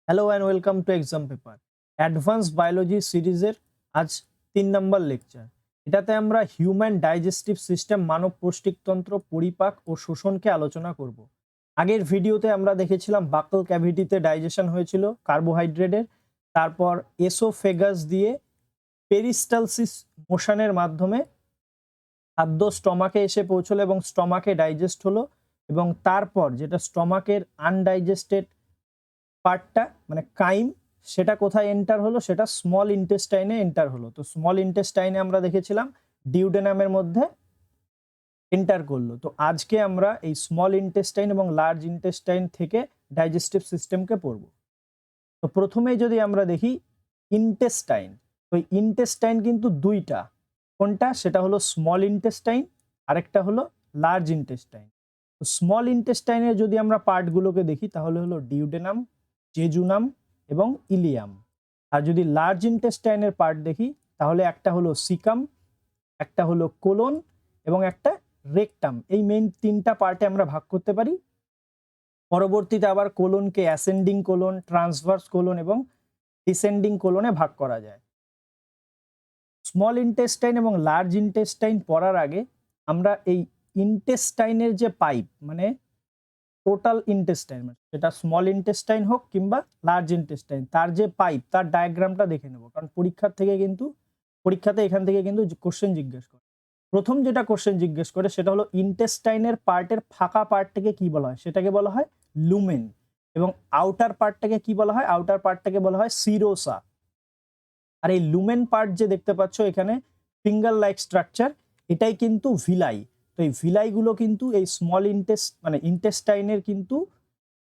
Hello and welcome to exam paper advance biology সিরিজের আজ 3 নম্বর lecture. এটাতে আমরা হিউম্যান ডাইজেস্টিভ সিস্টেম মানব পৌষ্টিকতন্ত্র পরিপাক ও শোষণকে আলোচনা করব। আগের ভিডিওতে আমরা দেখেছিলাম বাকল ক্যাভিটিতে ডাইজেশন হয়েছিল কার্বোহাইড্রেটের, তারপর এসোফেগাস দিয়ে পেরিস্টালসিস মোশনের মাধ্যমে খাদ্য স্টমাকে এসে পৌঁছলো এবং স্টমাকে ডাইজেস্ট হলো, এবং তারপর যেটা স্টমাকের আনডাইজেস্টেড পার্টটা মানে কাইম, সেটা কোথায় এন্টার হলো, সেটা স্মল ইন্টেস্টাইনে এন্টার হলো। তো স্মল ইন্টেস্টাইনে আমরা দেখেছিলাম ডিউডেনামের মধ্যে এন্টার করলো। তো আজকে আমরা এই স্মল ইন্টেস্টাইন এবং লার্জ ইন্টেস্টাইন থেকে ডাইজেস্টিভ সিস্টেমকে পড়ব। তো প্রথমেই যদি আমরা দেখি ইন্টেস্টাইন, তো ইন্টেস্টাইন কিন্তু দুইটা, কোনটা সেটা হলো স্মল ইন্টেস্টাইন, আরেকটা হলো লার্জ ইন্টেস্টাইন। তো স্মল ইন্টেস্টাইনের যদি আমরা পার্টগুলোকে দেখি তাহলে হলো ডিউডেনাম, জেজুনাম এবং ইলিয়াম। আর যদি লার্জ ইন্টেস্টাইনের পার্ট দেখি তাহলে একটা হলো সিকাম, একটা হলো কোলন এবং একটা রেকটাম। এই মেইন তিনটা পার্টে আমরা ভাগ করতে পারি। পরবর্তীতে আবার কোলনকে অ্যাসেন্ডিং কোলন, ট্রান্সভার্স কোলন এবং ডিসেন্ডিং কোলনে ভাগ করা যায়। স্মল ইন্টেস্টাইন এবং লার্জ ইন্টেস্টাইন পড়ার আগে আমরা এই ইন্টেস্টাইনের যে পাইপ মানে টোটাল ইন্টেস্টাইন, সেটা স্মল ইন্টেস্টাইন হোক কিংবা লার্জ ইন্টেস্টাইন, তার যে পাইপ তার ডায়াগ্রামটা দেখে নেব, কারণ পরীক্ষাতে এখান থেকে কিন্তু কোশ্চেন জিজ্ঞেস করে। প্রথম যেটা কোশ্চেন জিজ্ঞেস করে সেটা হলো ইন্টেস্টাইনের পার্টের ফাঁকা পার্টটাকে কি বলা হয়, সেটাকে বলা হয় লুমেন, এবং আউটার পার্টটাকে কি বলা হয়, আউটার পার্টটাকে বলা হয় সিরোসা। আর এই লুমেন পার্ট যে দেখতে পাচ্ছ এখানে ফিঙ্গার লাইক স্ট্রাকচার, এটাই কিন্তু ভিলাই। তো এই ভিলাইগুলো কিন্তু এই স্মল ইন্টেস্টাইনের কিন্তু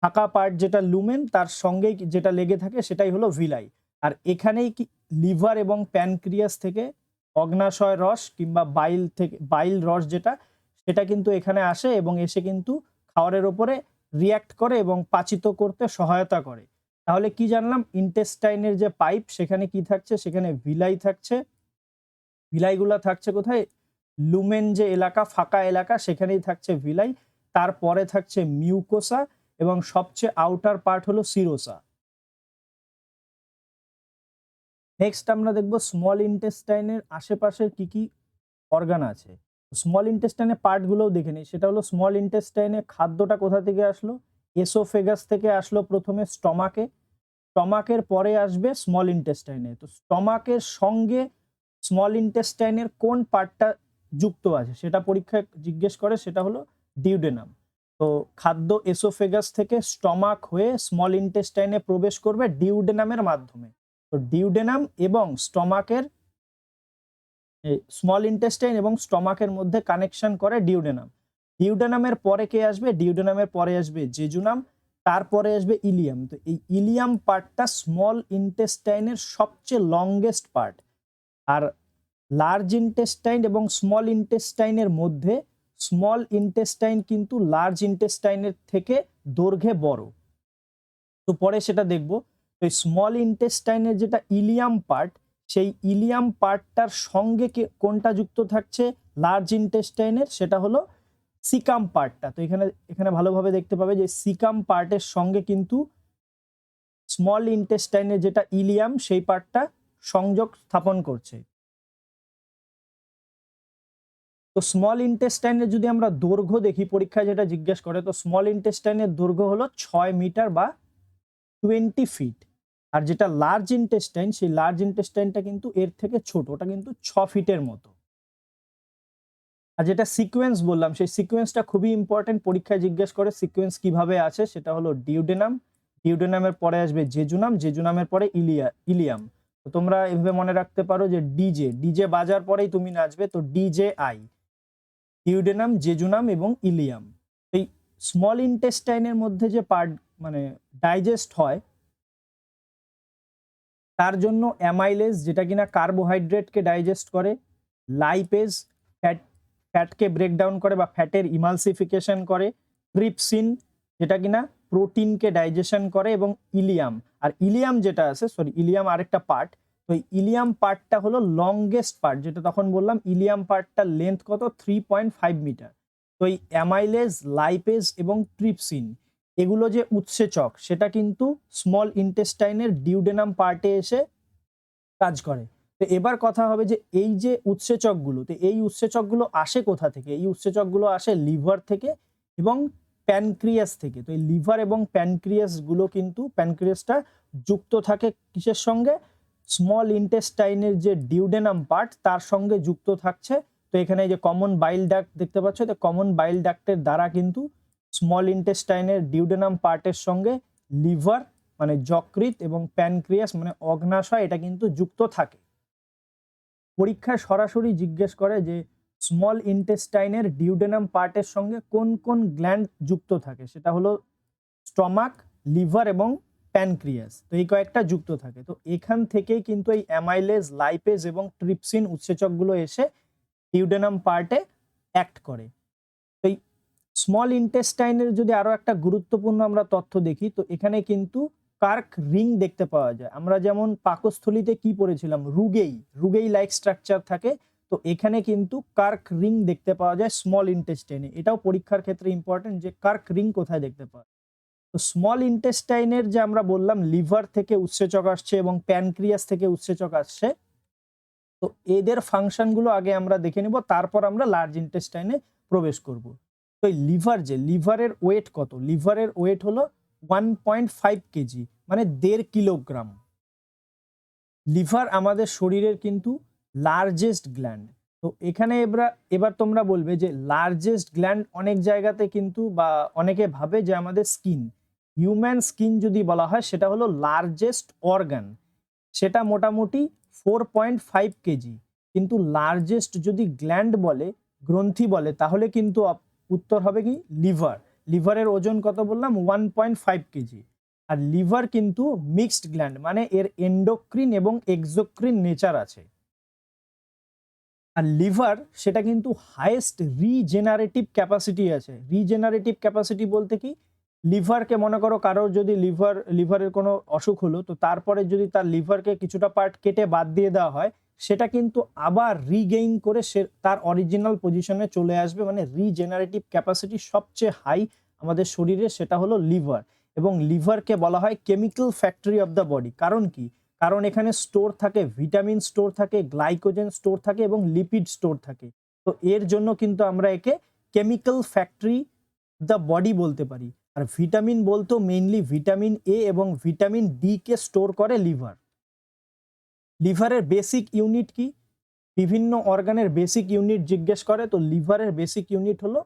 ফাঁকা পার্ট যেটা লুমেন তার সঙ্গেই যেটা লেগে থাকে সেটাই হলো ভিলাই। আর এখানেই কি লিভার এবং প্যানক্রিয়াস থেকে অগ্নাশয় রস কিংবা বাইল রস যেটা, সেটা কিন্তু এখানে আসে এবং এসে কিন্তু খাবারের ওপরে রিয়াক্ট করে এবং পাচিত করতে সহায়তা করে। তাহলে কি জানলাম, ইন্টেস্টাইনের যে পাইপ সেখানে কি থাকছে, সেখানে ভিলাই থাকছে। ভিলাইগুলা থাকছে কোথায়, লুমেন যে এলাকা ফাঁকা এলাকা সেখানেই থাকছে ভিলাই, তারপরে থাকছে মিউকোসা এবং সবচেয়ে আউটার পার্ট হলো সিরোসা। নেক্সট আমরা দেখব স্মল ইন্টেস্টাইনের আশেপাশের কি কি অর্গান আছে। স্মল ইন্টেস্টাইনের পার্টগুলোও দেখে নিই। সেটা হলো স্মল ইন্টেস্টাইনে খাদ্যটা কোথা থেকে আসলো, এসোফেগাস থেকে আসলো প্রথমে স্টমাকে, স্টমাকের পরে আসবে স্মল ইন্টেস্টাইনে। তো স্টমাকের সঙ্গে স্মল ইন্টেস্টাইনের কোন পার্টটা যুক্ত আছে সেটা পরীক্ষায় জিজ্ঞেস করে, সেটা হলো ডিউডেনাম। তো খাদ্য এসোফেগাস থেকে স্টমাক হয়ে স্মল ইন্টেস্টাইনে প্রবেশ করবে ডিউডেনামের মাধ্যমে। তো ডিউডেনাম এবং স্টমাকের স্মল ইন্টেস্টাইন এবং স্টমাকের মধ্যে কানেকশন করে ডিউডেনাম। ডিউডেনামের পরে কে আসবে, ডিউডেনামের পরে আসবে জেজুনাম, তারপরে আসবে ইলিয়াম। তো এই ইলিয়াম পার্টটা স্মল ইন্টেস্টাইনের সবচেয়ে লংগেস্ট পার্ট। আর লার্জ ইন্টেস্টাইন এবং স্মল ইন্টেস্টাইনের মধ্যে স্মল ইন্টেস্টাইন কিন্তু লার্জ ইন্টেস্টাইনের থেকে দৈর্ঘ্যে বড়। তো পরে সেটা দেখব। তো স্মল ইন্টেস্টাইনের যেটা ইলিয়াম পার্ট, সেই ইলিয়াম পার্টটার সঙ্গে কোনটা যুক্ত থাকছে লার্জ ইন্টেস্টাইনের, সেটা হলো সিকাম পার্টটা। তো এখানে ভালোভাবে দেখতে পাবে যে সিকাম পার্টের সঙ্গে কিন্তু স্মল ইন্টেস্টাইনের যেটা ইলিয়াম সেই পার্টটা সংযোগ স্থাপন করছে। তো স্মল ইন্টেস্টাইনের যদি আমরা দৈর্ঘ্য দেখি, পরীক্ষায় যেটা জিজ্ঞেস করে, তো স্মল ইন্টেস্টাইনের দৈর্ঘ্য হলো 6 মিটার বা 20 ফিট। আর যেটা লার্জ ইন্টেস্টাইন, সেই লার্জ ইন্টেস্টাইনটা কিন্তু এর থেকে ছোট, ওটা কিন্তু 6 ফিটের মতো। আর যেটা সিকোয়েন্স বললাম, সেই সিকোয়েন্সটা খুবই ইম্পর্টেন্ট, পরীক্ষায় জিজ্ঞেস করে সিকোয়েন্স কিভাবে আছে, সেটা হলো ডিউডেনাম, ডিউডেনামের পরে আসবে জেজুনাম, জেজুনামের পরে ইলিয়াম। তো তোমরা এভাবে মনে রাখতে পারো যে ডিজে বাজার পরেই তুমি নাচবে, তো ডিজে আই, ডিউডেনাম, জেজুনাম এবং ইলিয়াম। এই স্মল ইন্টেস্টাইনের মধ্যে যে পার্ট মানে ডাইজেস্ট হয়, তার জন্য অ্যামাইলেজ যেটা কিনা কার্বোহাইড্রেটকে ডাইজেস্ট করে, লাইপেজ ফ্যাটকে ব্রেকডাউন করে বা ফ্যাটের ইমালসিফিকেশন করে, ট্রিপসিন যেটা কিনা প্রোটিনকে ডাইজেশন করে, এবং ইলিয়াম। আর ইলিয়াম যেটা আছে, ইলিয়াম আরেকটা পার্ট। তো ইলিয়াম পার্টটা হলো লংগেস্ট পার্ট, যেটা তখন বললাম ইলিয়াম পার্টটার লেন্থ কত, 3.5 মিটার। তো এই অ্যামাইলেজ, লাইপেজ এবং ট্রিপসিন এগুলো যে উৎসেচক সেটা কিন্তু স্মল ইন্টেস্টাইনের ডিউডেনাম পার্টে এসে কাজ করে। তো এবার কথা হবে যে এই যে উৎসেচকগুলো, তো এই উৎসেচকগুলো আসে কোথা থেকে? এই উৎসেচকগুলো আসে লিভার থেকে এবং প্যানক্রিয়াস থেকে। তো এই লিভার এবং প্যানক্রিয়াসগুলো কিন্তু প্যানক্রিয়াসটা যুক্ত থাকে কিসের সঙ্গে? স্মল ইন্টেস্টাইনের যে ডিউডেনাম পার্ট তার সঙ্গে যুক্ত থাকছে। তো এখানে এই যে কমন বাইল ডাক্ট দেখতে পাচ্ছ, তো কমন বাইল ডাক্টের দ্বারা কিন্তু স্মল ইন্টেস্টাইনের ডিউডেনাম পার্টের সঙ্গে লিভার মানে যকৃৎ এবং প্যানক্রিয়াস মানে অগ্নাশয় এটা কিন্তু যুক্ত থাকে। পরীক্ষায় সরাসরি জিজ্ঞেস করে যে স্মল ইন্টেস্টাইনের ডিউডেনাম পার্টের সঙ্গে কোন কোন গ্ল্যান্ড যুক্ত থাকে, সেটা হলো স্টমাক, লিভার এবং প্যানক্রিয়াস। তো এই কয়েকটা যুক্ত থাকে। তো এখান থেকেই কিন্তু এই অ্যামাইলেজ, লাইপেজ এবং ট্রিপসিন উৎসেচকগুলো এসে ডিউডেনাম পার্টে অ্যাক্ট করে। তো এই স্মল ইন্টেস্টাইনের যদি আরো একটা গুরুত্বপূর্ণ আমরা তথ্য দেখি, তো এখানে কিন্তু কার্ক রিং দেখতে পাওয়া যায়। আমরা যেমন পাকস্থলীতে কি পড়েছিলাম, রুগেই লাইক স্ট্রাকচার থাকে, তো এখানে কিন্তু কার্ক রিং দেখতে পাওয়া যায় স্মল ইন্টেস্টাইনে। এটাও পরীক্ষার ক্ষেত্রে ইম্পর্টেন্ট যে কার্ক রিং কোথায় দেখতে পাওয়া যায়। তো স্মল ইন্টেস্টাইনের যে আমরা বললাম লিভার থেকে উৎসেচক আসছে এবং প্যানক্রিয়াস থেকে উৎসেচক আসছে, তো এদের ফাংশনগুলো আগে আমরা দেখে নিব, তারপর আমরা লার্জ ইন্টেস্টাইনে প্রবেশ করব। তো এই লিভার, যে লিভারের ওয়েট কত? লিভারের ওয়েট হলো 1.5 কেজি মানে 1.5 কিলোগ্রাম। লিভার আমাদের শরীরের কিন্তু লার্জেস্ট গ্ল্যান্ড। তো এখানে এবার তোমরা বলবে যে লার্জেস্ট গ্ল্যান্ড অনেক জায়গাতে কিন্তু বা অনেকে ভাবে যে আমাদের স্কিন, হিউম্যান স্কিন যদি বলা হয় সেটা হলো লার্জেস্ট অর্গান, সেটা মোটামুটি 4.5 কেজি। কিন্তু লার্জেস্ট যদি গ্ল্যান্ড বলে, গ্রন্থি বলে, তাহলে কিন্তু উত্তর হবে কি লিভার। লিভারের ওজন কত বললাম? 1.5 কেজি। আর লিভার কিন্তু মিক্সড গ্ল্যান্ড মানে এর এন্ডোক্রিন এবং এক্সোক্রিন নেচার আছে। আর লিভার সেটা কিন্তু হাইয়েস্ট রিজেনারেটিভ ক্যাপাসিটি আছে। রিজেনারেটিভ ক্যাপাসিটি বলতে কি, লিভারকে মনে করো কারোর যদি লিভারের কোনো অসুখ হলো, তো তারপরে যদি তার লিভারকে কিছুটা পার্ট কেটে বাদ দিয়ে দেওয়া হয়, সেটা কিন্তু আবার রিগেইন করে সে তার অরিজিনাল পজিশনে চলে আসবে। মানে রিজেনারেটিভ ক্যাপাসিটি সবচেয়ে হাই আমাদের শরীরে, সেটা হলো লিভার। এবং লিভারকে বলা হয় chemical factory of the body. কারণ কি? কারণ এখানে স্টোর থাকে ভিটামিন, স্টোর থাকে গ্লাইকোজেন, স্টোর থাকে এবং লিপিড স্টোর থাকে। তো এর জন্য কিন্তু আমরা একে কেমিক্যাল ফ্যাক্টরি দ্য বডি বলতে পারি। আর ভিটামিন বলতো মেইনলি ভিটামিন এ এবং ভিটামিন ডি কে স্টোর করে লিভার। লিভারের বেসিক ইউনিট কি? বিভিন্ন অর্গানের বেসিক ইউনিট জিজ্ঞেস করে, তো লিভারের বেসিক ইউনিট হলো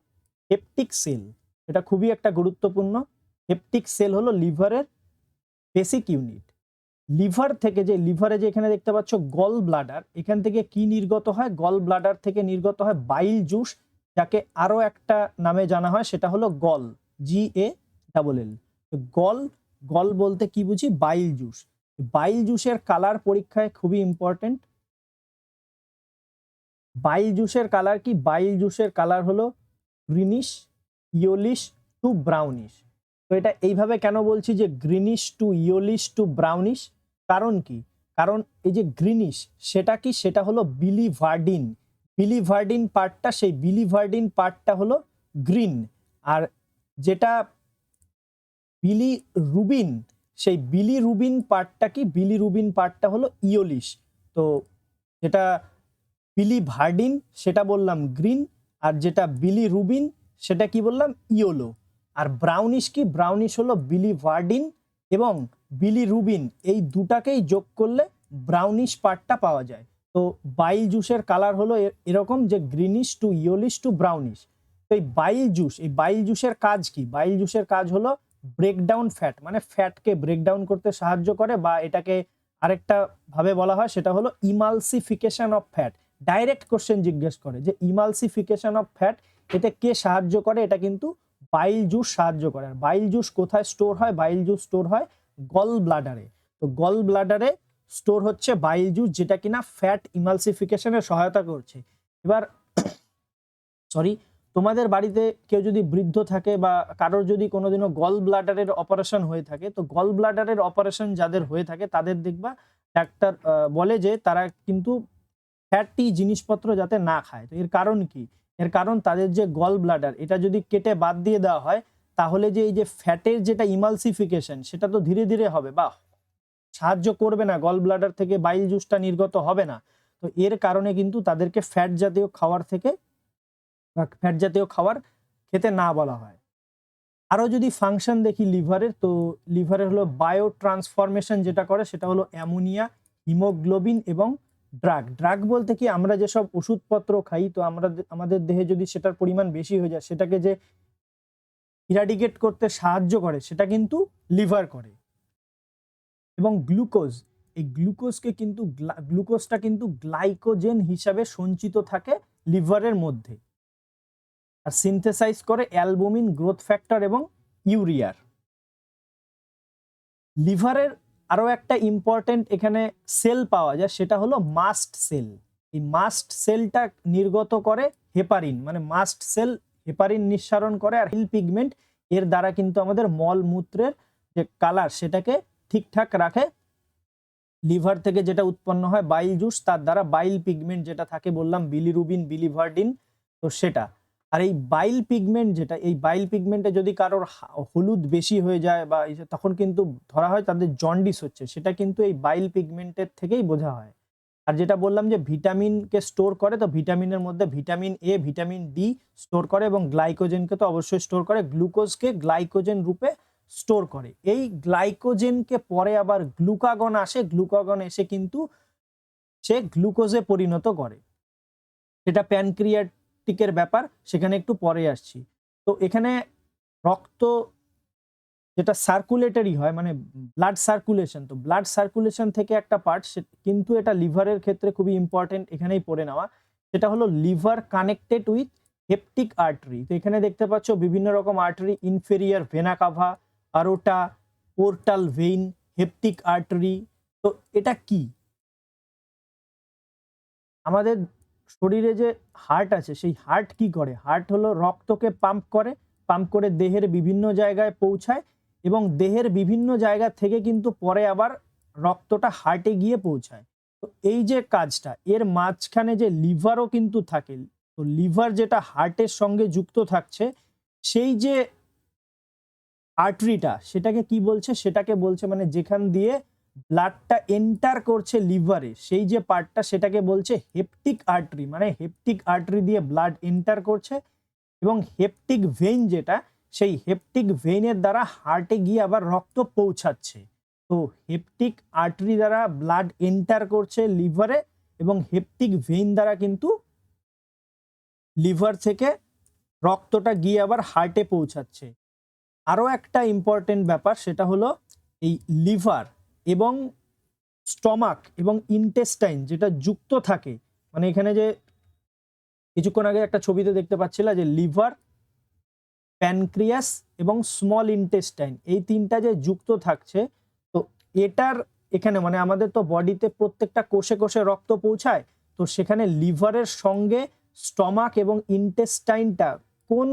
হেপটিক সেল। এটা খুবই একটা গুরুত্বপূর্ণ। হেপটিক সেল হলো লিভারের বেসিক ইউনিট। লিভার থেকে যে লিভারে যে এখানে দেখতে পাচ্ছ গল ব্লাডার, এখান থেকে কি নির্গত হয়? গল ব্লাডার থেকে নির্গত হয় বাইল জুস, যাকে আরো একটা নামে জানা হয়, সেটা হলো গল, GALL। গল, গল বলতে কি বুঝি? Bile juice. বাইল জুসের কালার পরীক্ষায় খুবই ইম্পর্টেন্ট। বাইল জুসের কালার কি? বাইল জুসের কালার হলো গ্রিনিশ, ইয়োলিশ টু ব্রাউনিশ। তো এটা এইভাবে কেন বলছি যে greenish two yellowish two brownish? কারণ কি? কারণ এই যে গ্রিনিশ সেটা কি? সেটা হলো বিলিভার্ডিন। বিলিভার্ডিন পার্টটা, সেই বিলিভার্ডিন পার্টটা হলো গ্রিন। আর যেটা বিলিরুবিন, সেই বিলিরুবিন পার্টটা কি? বিলিরুবিন পার্টটা হলো ইয়োলিশ। তো যেটা বিলিভার্ডিন সেটা বললাম গ্রিন, আর যেটা বিলিরুবিন সেটা কি বললাম? ইয়োলো। আর ব্রাউনিশ কি? ব্রাউনিশ হলো বিলিভার্ডিন এবং বিলিরুবিন, এই দুটাকেই যোগ করলে ব্রাউনিশ পার্টটা পাওয়া যায়। তো বাইল জুসের কালার হলো এরকম যে greenish two yellowish two brownish. তো এই বাইল জুসের কাজ কি? বাইল জুসের কাজ হলো ব্রেকডাউন ফ্যাট, মানে ফ্যাটকে ব্রেকডাউন করতে সাহায্য করে, বা এটাকে আরেকটা ভাবে বলা হয় সেটা হলো emulsification of fat. Direct question জিজ্ঞেস করে যে ইমালসিফিকেশন অফ ফ্যাট, এতে কে সাহায্য করে? এটা কিন্তু বাইল জুস সাহায্য করে। আর বাইল জুস কোথায় স্টোর হয়? বাইল জুস স্টোর হয় গল ব্লাডারে। তো গল ব্লাডারে স্টোর হচ্ছে বাইল জুস, যেটা কিনা ফ্যাট ইমালসিফিকেশনে সহায়তা করছে। এবার সরি, তোমাদের বাড়িতে কেউ যদি বৃদ্ধ থাকে বা কারোর যদি কোনোদিনও গল ব্লাডারের অপারেশন হয়ে থাকে, তো গল ব্লাডারের অপারেশন যাদের হয়ে থাকে তাদের দেখবা ডাক্তার বলে যে তারা কিন্তু ফ্যাটি জিনিসপত্র যাতে না খায়। তো এর কারণ কি? এর কারণ তাদের যে গল ব্লাডার, এটা যদি কেটে বাদ দিয়ে দেওয়া হয়, তাহলে যে এই যে ফ্যাটের যেটা ইমালসিফিকেশন সেটা তো ধীরে ধীরে হবে বা সাহায্য করবে না, গল ব্লাডার থেকে বাইল জুসটা নির্গত হবে না। তো এর কারণে কিন্তু তাদেরকে ফ্যাট জাতীয় খাবার থেকে বা ফ্যাট জাতীয় খাবার খেতে না বলা হয়। আরো যদি ফাংশন দেখি লিভারের, তো লিভারের হলো বায়ো ট্রান্সফরমেশন যেটা করে সেটা হলো অ্যামোনিয়া, হিমোগ্লোবিন এবং ড্রাগ। ড্রাগ বলতে কি আমরা যেসব ওষুধপত্র খাই, তো আমরা আমাদের দেহে যদি সেটার পরিমাণ বেশি হয়ে যায় সেটাকে যে ইরাডিকেট করতে সাহায্য করে সেটা কিন্তু লিভার করে। এবং গ্লুকোজ, এই গ্লুকোজটা কিন্তু গ্লাইকোজেন হিসাবে সঞ্চিত থাকে লিভারের মধ্যে, আর সিনথেসাইজ করে অ্যালবুমিন, গ্রোথ ফ্যাক্টর এবং ইউরিয়ার। লিভারের আরো একটা ইম্পর্টেন্ট এখানে সেল পাওয়া যায়, সেটা হলো মাস্ট সেল। এই মাস্ট সেলটা নির্গত করে হেপারিন, মানে মাস্ট সেল হেপারিন নিঃসরণ করে, আর হিল পিগমেন্ট এর দ্বারা কিন্তু আমাদের মল মূত্রের যে কালার সেটাকে ঠিকঠাক রাখে। লিভার থেকে যেটা উৎপন্ন হয় বাইল জুস, তার দ্বারা বাইল পিগমেন্ট যেটা থাকে বললাম বিলিরুবিন, বিলিভার্ডিন, তো সেটা। আর এই বাইল পিগমেন্ট যেটা, এই বাইল পিগমেন্টে যদি কারোর হলুদ বেশি হয়ে যায় বা তখন কিন্তু ধরা হয় তাদের জন্ডিস হচ্ছে, সেটা কিন্তু এই বাইল পিগমেন্টের থেকেই বোঝা হয়। আর যেটা বললাম যে ভিটামিনকে স্টোর করে, তো ভিটামিনের মধ্যে vitamin A, vitamin D store করে এবং গ্লাইকোজেনকে তো অবশ্যই স্টোর করে, গ্লুকোজকে গ্লাইকোজেন রূপে স্টোর করে। এই গ্লাইকোজেনকে পরে আবার গ্লুকাগন আসে, গ্লুকাগন এসে কিন্তু সে গ্লুকোজে পরিণত করে। এটা প্যানক্রিয়াটিকের ব্যাপার, সেখানে একটু পরে আসছি। তো এখানে রক্ত যেটা সার্কুলেটরি হয়, মানে ব্লাড সার্কুলেশন, তো ব্লাড সার্কুলেশন থেকে একটা পার্ট, কিন্তু এটা লিভারের ক্ষেত্রে খুবই ইম্পর্টেন্ট, এখানেই পড়ে নেওয়া। সেটা হলো liver connected with hepatic artery. তো এখানে দেখতে পাচ্ছ বিভিন্ন রকম artery, inferior vena cava, aorta, portal vein, hepatic artery. তো এটা কি? আমাদের শরীরে যে হার্ট আছে, সেই হার্ট কি করে? হার্ট হলো রক্তকে পাম্প করে, পাম্প করে দেহের বিভিন্ন জায়গায় পৌঁছায় এবং দেহের বিভিন্ন জায়গা থেকে কিন্তু পরে আবার রক্তটা হার্টে গিয়ে পৌঁছায়। তো এই যে কাজটা, এর মাঝখানে যে লিভারও কিন্তু থাকে, তো লিভার যেটা হার্টের সঙ্গে যুক্ত থাকছে, সেই যে আর্টারিটা সেটাকে কি বলছে? সেটাকে বলছে মানে যেখান দিয়ে ব্লাডটা এন্টার করছে লিভারে, সেই যে পার্টটা সেটাকে বলছে হেপটিক আর্টারি। মানে হেপটিক আর্টারি দিয়ে ব্লাড এন্টার করছে এবং হেপটিক ভেইন যেটা, সেই হেপটিক ভেইনের দ্বারা হার্টে গিয়ে আবার রক্ত পৌঁছাচ্ছে। তো হেপটিক আর্টারি দ্বারা ব্লাড এন্টার করছে লিভারে এবং হেপটিক ভেইন দ্বারা কিন্তু লিভার থেকে রক্তটা গিয়ে আবার হার্টে পৌঁছাচ্ছে। আরো একটা ইম্পর্টেন্ট ব্যাপার, সেটা হলো এই লিভার এবং স্টমাক এবং ইন্টেস্টাইন যেটা যুক্ত থাকে, মানে এখানে যে কিছুক্ষণ আগে একটা ছবিতে দেখতে পাচ্ছিলা যে লিভার, প্যানক্রিয়াস এবং স্মল ইন্টেস্টাইন, এই তিনটা যে যুক্ত থাকছে, তো এটার এখানে মানে আমাদের তো বডিতে প্রত্যেকটা কোষে কোষে রক্ত পৌঁছায়, তো সেখানে লিভারের সঙ্গে স্টমাক এবং ইন্টেস্টাইনটা কোন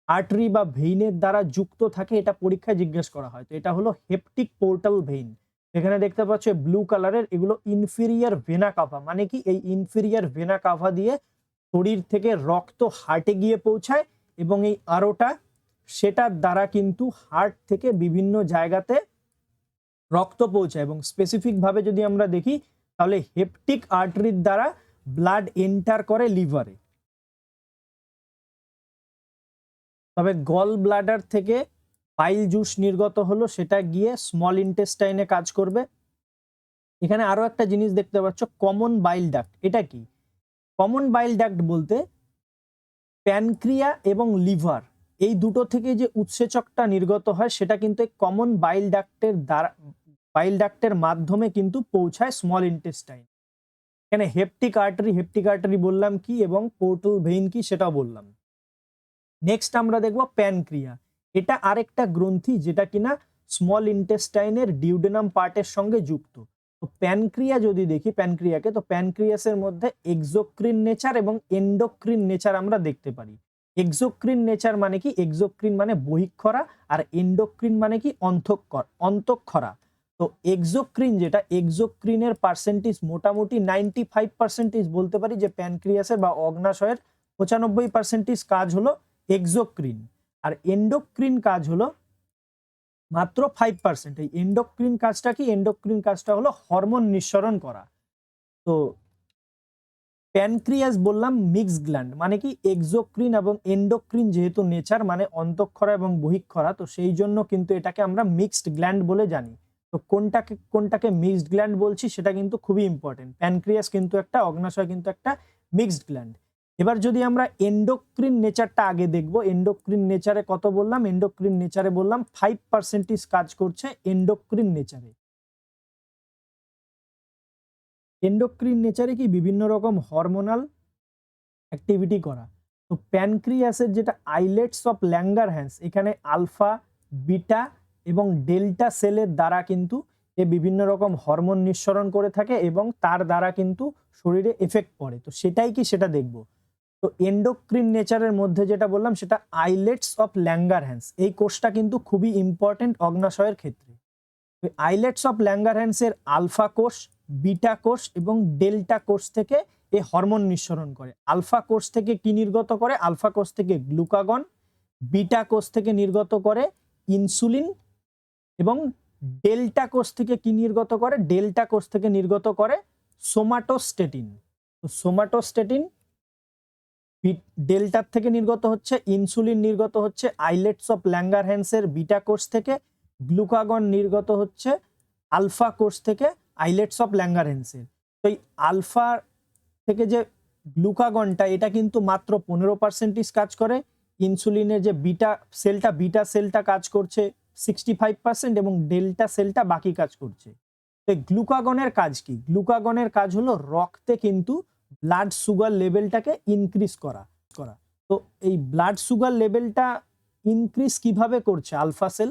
আর্টারি বা ভেইনের দ্বারা যুক্ত থাকে এটা পরীক্ষায় জিজ্ঞেস করা হয়। তো এটা হলো হেপটিক পোর্টাল ভেইন। এখানে দেখতে পাচ্ছ ব্লু কালারের, এগুলো ইনফেরিয়র ভেনা কাভা। মানে কি, এই ইনফেরিয়র ভেনা কাভা দিয়ে শরীর থেকে রক্ত হার্টে গিয়ে পৌঁছায় এবং এই আরোটা, সেটার দ্বারা কিন্তু হার্ট থেকে বিভিন্ন জায়গাতে রক্ত পৌঁছায়। এবং স্পেসিফিক ভাবে যদি আমরা দেখি তাহলে হেপটিক আর্টারির দ্বারা ব্লাড এন্টার করে লিভারে। তবে গল ব্লাডার থেকে বাইল জুস নির্গত হলো, সেটা গিয়ে স্মল ইন্টেস্টাইনে কাজ করবে। এখানে আরো একটা জিনিস দেখতে পাচ্ছ, কমন বাইল ডাক্ট। এটা কি? কমন বাইল ডাক্ট বলতে প্যানক্রিয়া এবং লিভার এই দুটো থেকে যে উৎসেচকটা নির্গত হয় সেটা কিন্তু কমন বাইল ডাক্টের দ্বারা, বাইল ডাক্টের মাধ্যমে কিন্তু পৌঁছায় স্মল ইন্টেস্টাইন। এখানে হেপটিক আর্টারি বললাম কি এবং পোর্টাল ভেইন কি সেটাও বললাম। নেক্সট আমরা দেখব প্যানক্রিয়া। এটা আরেকটা গ্রন্থি যেটা কিনা স্মল ইন্টেস্টাইনের ডিউডেনাম পার্টের সঙ্গে যুক্ত। তো প্যানক্রিয়া যদি দেখি প্যানক্রিয়াকে, তো প্যানক্রিয়াসের মধ্যে এক্সোক্রিন নেচার এবং এন্ডোক্রিন নেচার আমরা দেখতে পারি। এক্সোক্রিন নেচার মানে কি? এক্সোক্রিন মানে বহিঃক্ষরা, আর এন্ডোক্রিন মানে কি? অন্তঃক্ষরা। তো এক্সোক্রিন যেটা, এক্সোক্রিনের পার্সেন্টেজ মোটামুটি 95% বলতে পারি যে প্যানক্রিয়াসের বা অগ্নাশয়ের 95% কাজ হলো এক্সোক্রিন। আর এন্ডোক্রিন কাজ হলো মাত্র 5%। এই এন্ডোক্রিন কাজটা কি? এন্ডোক্রিন কাজটা হলো হরমোন নিঃসরণ করা। তো প্যানক্রিয়াস বললাম মিক্স গ্ল্যান্ড, মানে কি এক্সোক্রিন এবং এন্ডোক্রিন যেহেতু নেচার মানে অন্তঃক্ষরা এবং বহিঃক্ষরা, তো সেই জন্য কিন্তু এটাকে আমরা মিক্সড গ্ল্যান্ড বলে জানি। তো কোনটাকে মিক্সড গ্ল্যান্ড বলছি সেটা কিন্তু খুবই ইম্পর্টেন্ট। প্যানক্রিয়াস কিন্তু একটা, অগ্নাশয় কিন্তু একটা মিক্সড গ্ল্যান্ড। এবার যদি আমরা এন্ডোক্রিন নেচারটা আগে দেখব, এন্ডোক্রিন নেচারে কত বললাম? এন্ডোক্রিন নেচারে বললাম 5% কাজ করছে এন্ডোক্রিন নেচারে। এন্ডোক্রিন নেচারে কি বিভিন্ন রকম হরমোনাল অ্যাক্টিভিটি করা। তো প্যানক্রিয়াসের যেটা আইলেটস অফ ল্যাঙ্গারহ্যান্স, এখানে আলফা, বিটা এবং ডেল্টা সেলের দ্বারা কিন্তু এ বিভিন্ন রকম হরমোন নিঃসরণ করে থাকে এবং তার দ্বারা কিন্তু শরীরে এফেক্ট পড়ে। তো সেটাই কি সেটা দেখব। তো এন্ডোক্রিন নেচারের মধ্যে যেটা বললাম সেটা আইলেটস অফ ল্যাঙ্গারহ্যান্স, এই কোষটা কিন্তু খুবই ইম্পর্টেন্ট অগ্নাশয়ের ক্ষেত্রে। আইলেটস অফ ল্যাঙ্গারহ্যান্সের আলফা কোষ, বিটা কোষ এবং ডেল্টা কোষ থেকে এ হরমোন নিঃসরণ করে। আলফা কোষ থেকে কি নির্গত করে? আলফা কোষ থেকে গ্লুকাগন, বিটা কোষ থেকে নির্গত করে ইনসুলিন এবং ডেল্টা কোষ থেকে কি নির্গত করে? ডেল্টা কোষ থেকে নির্গত করে সোমাটোস্টেটিন। তো সোমাটোস্টেটিন ডেল্টার থেকে নির্গত হচ্ছে, ইনসুলিন নির্গত হচ্ছে আইলেটস অফ ল্যাঙ্গারহ্যান্সের বিটা কোষ থেকে, গ্লুকাগন নির্গত হচ্ছে আলফা কোষ থেকে আইলেটস অফ ল্যাঙ্গারহ্যান্সের। তো এই আলফা থেকে যে গ্লুকাগনটা, এটা কিন্তু মাত্র 15% কাজ করে। ইনসুলিনের যে বিটা সেলটা কাজ করছে 65% এবং ডেল্টা সেলটা বাকি কাজ করছে। তো গ্লুকাগনের কাজ কি? গ্লুকাগনের কাজ হলো রক্তে কিন্তু ব্লাড সুগার লেভেলটাকে ইনক্রিজ করা। তো এই ব্লাড সুগার লেভেলটা ইনক্রিজ কিভাবে করছে আলফা সেল?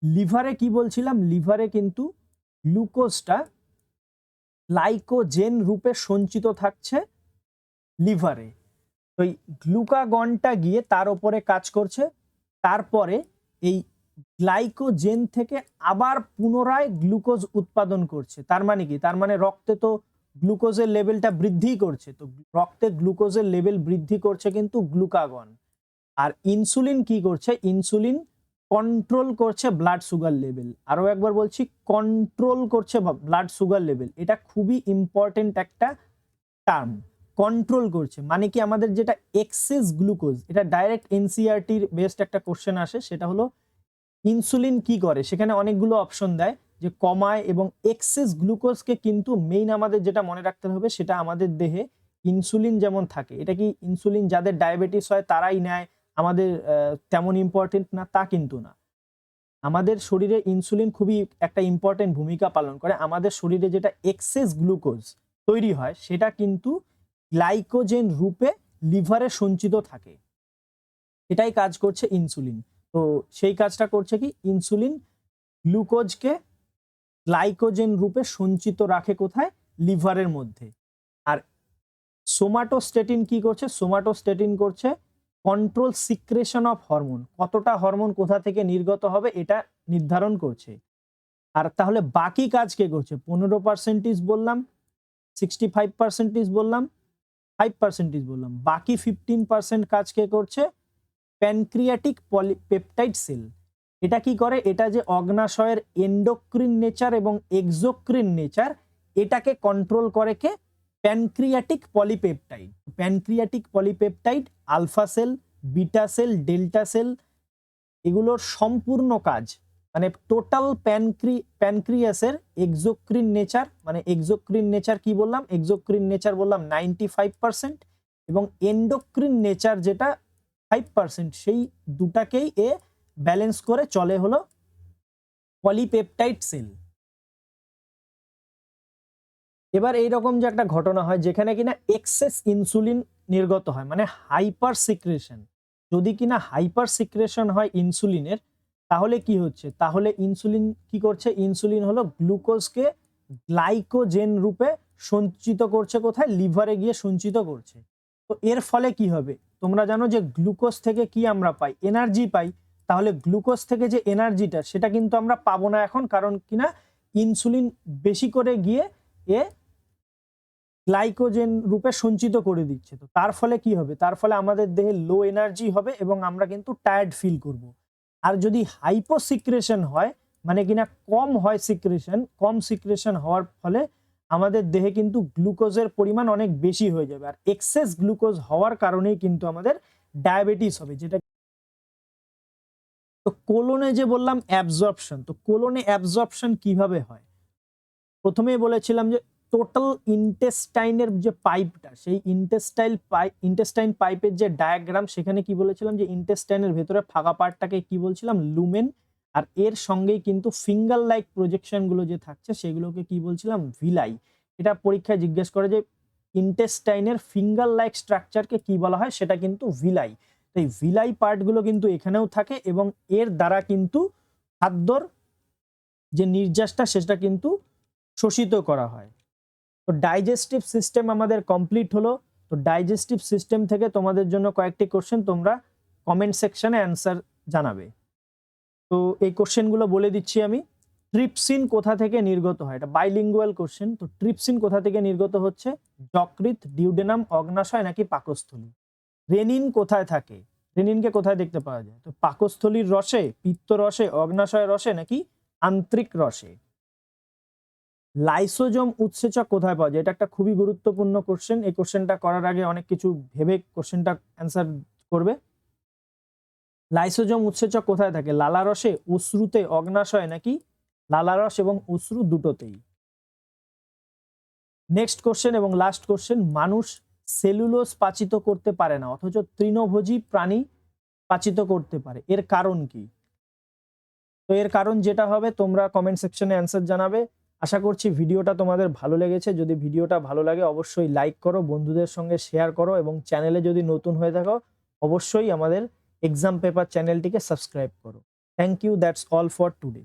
লিভারে কি বলছিলাম? লিভারে কিন্তু গ্লুকোজটা গ্লাইকোজেন রূপে সঞ্চিত থাকছে লিভারে। তো এই গ্লুকাগনটা গিয়ে তার উপরে কাজ করছে, তারপরে এই গ্লাইকোজেন থেকে আবার পুনরায় গ্লুকোজ উৎপাদন করছে। তার মানে কি? তার মানে রক্তে তো গ্লুকোজের লেভেলটা বৃদ্ধি করছে, তো রক্তে গ্লুকোজের লেভেল বৃদ্ধি করছে কিন্তু গ্লুকাগন। আর ইনসুলিন কি করছে? ইনসুলিন কন্ট্রোল করছে ব্লাড সুগার লেভেল। আরো একবার বলছি, কন্ট্রোল করছে ব্লাড সুগার লেভেল। এটা খুবই ইম্পর্টেন্ট একটা টার্ম, কন্ট্রোল করছে। মানে কি? আমাদের যেটা এক্সেস গ্লুকোজ, এটা ডাইরেক্ট এনসিইআরটির বেস্ট একটা কোশ্চেন আসে, সেটা হলো ইনসুলিন কি করে। সেখানে অনেকগুলো অপশন দেয় যে কমায় এবং এক্সেস গ্লুকোজকে কিন্তু মেইন আমাদের যেটা মনে রাখতে হবে সেটা আমাদের দেহে ইনসুলিন যেমন থাকে, এটা কি ইনসুলিন যাদের ডায়াবেটিস হয় তারাই নেয়, আমাদের তেমন ইম্পর্টেন্ট না তা কিন্তু না। আমাদের শরীরে ইনসুলিন খুবই একটা ইম্পর্টেন্ট ভূমিকা পালন করে। আমাদের শরীরে যেটা এক্সেস গ্লুকোজ তৈরি হয় সেটা কিন্তু গ্লাইকোজেন রূপে লিভারে সঞ্চিত থাকে, এটাই কাজ করছে ইনসুলিন। তো সেই কাজটা করছে কি? ইনসুলিন গ্লুকোজকে গ্লাইকোজেন রূপে সঞ্চিত রাখে কোথায়? লিভারের মধ্যে। আর সোমাটোস্টেটিন কি করছে? সোমাটোস্টেটিন করছে কন্ট্রোল সিক্রেশন অফ হরমোন, কতটা হরমোন কোথা থেকে নির্গত হবে এটা নির্ধারণ করছে। আর তাহলে বাকি কাজ কে করছে? 15% বললাম, 65% বললাম, 5% বললাম, বাকি 15% কাজ কে করছে? Pancreatic polypeptide cell. এটা কি করে? এটা যে অগ্নাশয়ের এন্ডোক্রিন নেচার এবং এক্সোক্রিন নেচার, এটাকে কন্ট্রোল করে কে? Pancreatic polypeptide. Pancreatic polypeptide alpha cell, beta cell, delta cell, এগুলোর সম্পূর্ণ কাজ, মানে টোটাল প্যানক্রিয়াসের এক্সোক্রিন নেচার, মানে এক্সোক্রিন নেচার কি বললাম? এক্সোক্রিন নেচার বললাম 95% এবং এন্ডোক্রিন নেচার যেটা 5%, সেই দুটাকেই এ ব্যালেন্স করে চলে হলো পলিপেপটাইড সেল। এবার এইরকম যে একটা ঘটনা হয় যেখানে কিনা এক্সেস ইনসুলিন নির্গত হয়, মানে হাইপার সিক্রেশন। যদি কিনা হাইপার সিক্রেশন হয় ইনসুলিনের, তাহলে কি হচ্ছে? তাহলে ইনসুলিন কি করছে? ইনসুলিন হলো গ্লুকোজকে গ্লাইকোজেন রূপে সঞ্চিত করছে কোথায়? লিভারে গিয়ে সঞ্চিত করছে। তো এর ফলে কি হবে? তোমরা জানো যে গ্লুকোজ থেকে কি আমরা পাই? এনার্জি পাই। তাহলে গ্লুকোজ থেকে যে এনার্জিটা, সেটা কিন্তু আমরা পাবো না এখন, কারণ কিনা ইনসুলিন বেশি করে গিয়ে এ গ্লাইকোজেন রূপে সঞ্চিত করে দিচ্ছে। তো তার ফলে কি হবে? তার ফলে আমাদের দেহে লো এনার্জি হবে এবং আমরা কিন্তু টায়ার্ড ফিল করব। আর যদি হাইপো সিক্রেশন হয়, মানে কিনা কম হয় সিক্রেশন, কম সিক্রেশন হওয়ার ফলে আমাদের দেহে কিন্তু গ্লুকোজের পরিমাণ অনেক বেশি হয়ে যাবে। আর এক্সেস গ্লুকোজ হওয়ার কারণেই কিন্তু আমাদের ডায়াবেটিস হবে, যেটা তো কোলনে যে বললাম অ্যাবজর্পশন, তো কোলনে অ্যাবজর্পশন কিভাবে হয়? প্রথমেই বলেছিলাম যে টোটাল ইন্টেস্টাইনের যে পাইপটা, সেই ইন্টেস্টাইন পাইপের যে ডায়াগ্রাম, সেখানে কি বলেছিলাম যে ইন্টেস্টাইনের ভেতরে ফাঁকা পার্টটাকে কি বলছিলাম? লুমেন। আর এর সঙ্গেই কিন্তু ফিঙ্গার লাইক প্রজেকশন গুলো যে থাকছে সেগুলোকে কি বলছিলাম? ভিলাই। এটা পরীক্ষায় জিজ্ঞেস করে যে ইন্টেস্টাইনের ফিঙ্গার লাইক স্ট্রাকচারকে কি বলা হয়, সেটা কিন্তু ভিলাই। তো এই ভিলাই পার্টগুলো কিন্তু এখানেও থাকে এবং এর দ্বারা কিন্তু খাদ্যর যে নির্যাসটা সেটা কিন্তু শোষিত করা হয়। তো ডাইজেস্টিভ সিস্টেম আমাদের কমপ্লিট হলো। তো ডাইজেস্টিভ সিস্টেম থেকে তোমাদের জন্য কয়েকটি কোশ্চেন তোমরা কমেন্ট সেকশনে অ্যান্সার জানাবে। তো এই কোশ্চেনগুলো বলে দিচ্ছি আমি। ট্রিপসিন কোথা থেকে নির্গত হয়? এটা বাইলিঙ্গুয়াল কোশ্চেন। তো ট্রিপসিন কোথা থেকে নির্গত হচ্ছে? যকৃৎ, ডিউডেনাম, অগ্নাশয় নাকি পাকস্থলী? রেনিন কোথায় থাকে? রেনিনকে কোথায় দেখতে পাওয়া যায়? তো পাকস্থলীর রসে, পিত্ত রসে, অগ্নাশয় রসে নাকি আন্ত্রিক রসে? লাইসোজোম উৎসেচক কোথায় পাওয়া যায়? এটা একটা খুবই গুরুত্বপূর্ণ কোশ্চেন। এই কোশ্চেনটা করার আগে অনেক কিছু ভেবে কোশ্চেনটা অ্যান্সার করবে। লাইসোজোম উৎসেচক কোথায় থাকে? লালারসে, অশ্রুতে, অগ্নাশয় নাকি লালারস এবং অশ্রু দুটোতেই? নেক্সট কোশ্চেন এবং লাস্ট কোশ্চেন, মানুষ সেলুলোজ পাচিত করতে পারে না অথচ তৃণভোজী প্রাণী পাচিত করতে পারে, এর কারণ কি? তো এর কারণ যেটা হবে তোমরা কমেন্ট সেকশনে অ্যান্সার জানাবে। আশা করছি ভিডিওটা তোমাদের ভালো লেগেছে। যদি ভিডিওটা ভালো লাগে অবশ্যই লাইক করো, বন্ধুদের সঙ্গে শেয়ার করো এবং চ্যানেলে যদি নতুন হয়ে থাকো অবশ্যই আমাদের এক্সাম পেপার চ্যানেলটিকে সাবস্ক্রাইব করো। Thank you, that's all for today.